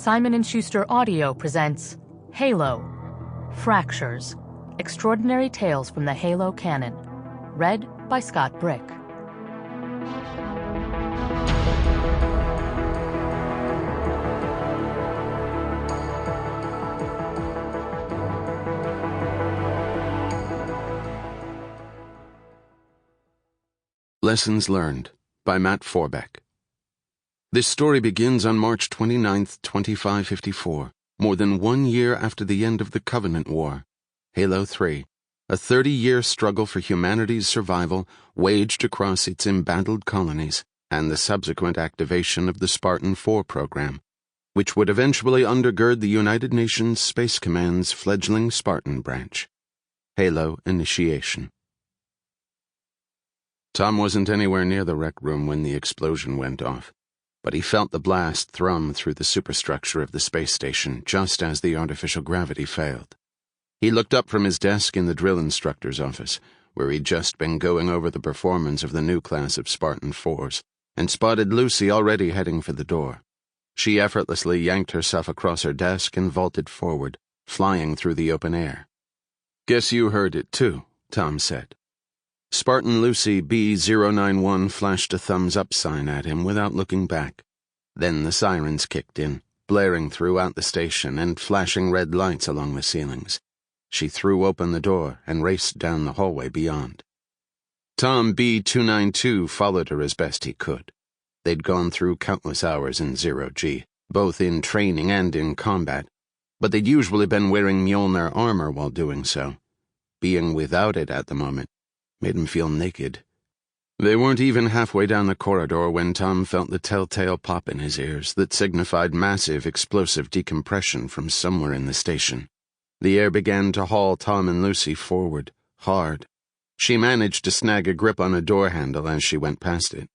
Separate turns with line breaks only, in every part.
Simon & Schuster Audio presents Halo, Fractures, Extraordinary Tales from the Halo Canon, read by Scott Brick.
Lessons Learned by Matt Forbeck. This story begins on March 29, 2554, more than 1 year after the end of the Covenant War. Halo 3, a 30-year struggle for humanity's survival waged across its embattled colonies, and the subsequent activation of the Spartan 4 program, which would eventually undergird the United Nations Space Command's fledgling Spartan branch. Halo Initiation. Tom wasn't anywhere near the rec room when the explosion went off, but he felt the blast thrum through the superstructure of the space station just as the artificial gravity failed. He looked up from his desk in the drill instructor's office, where he'd just been going over the performance of the new class of Spartan 4s, and spotted Lucy already heading for the door. She effortlessly yanked herself across her desk and vaulted forward, flying through the open air. "Guess you heard it too," Tom said. Spartan Lucy B091 flashed a thumbs-up sign at him without looking back. Then the sirens kicked in, blaring throughout the station and flashing red lights along the ceilings. She threw open the door and raced down the hallway beyond. Tom B292 followed her as best he could. They'd gone through countless hours in zero-G, both in training and in combat, but they'd usually been wearing Mjolnir armor while doing so. Being without it at the moment made him feel naked. They weren't even halfway down the corridor when Tom felt the telltale pop in his ears that signified massive explosive decompression from somewhere in the station. The air began to haul Tom and Lucy forward, hard. She managed to snag a grip on a door handle as she went past it,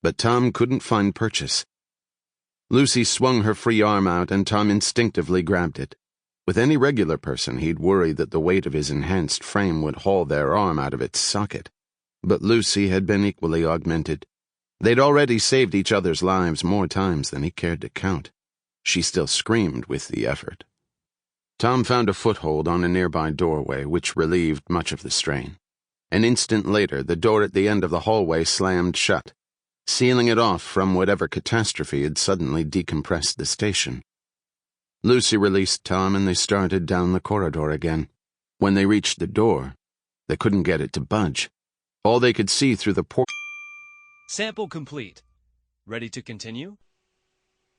but Tom couldn't find purchase. Lucy swung her free arm out and Tom instinctively grabbed it. With any regular person, he'd worry that the weight of his enhanced frame would haul their arm out of its socket. But Lucy had been equally augmented. They'd already saved each other's lives more times than he cared to count. She still screamed with the effort. Tom found a foothold on a nearby doorway, which relieved much of the strain. An instant later, the door at the end of the hallway slammed shut, sealing it off from whatever catastrophe had suddenly decompressed the station. Lucy released Tom and they started down the corridor again. When they reached the door, they couldn't get it to budge. All they could see through the
Sample complete. Ready to continue?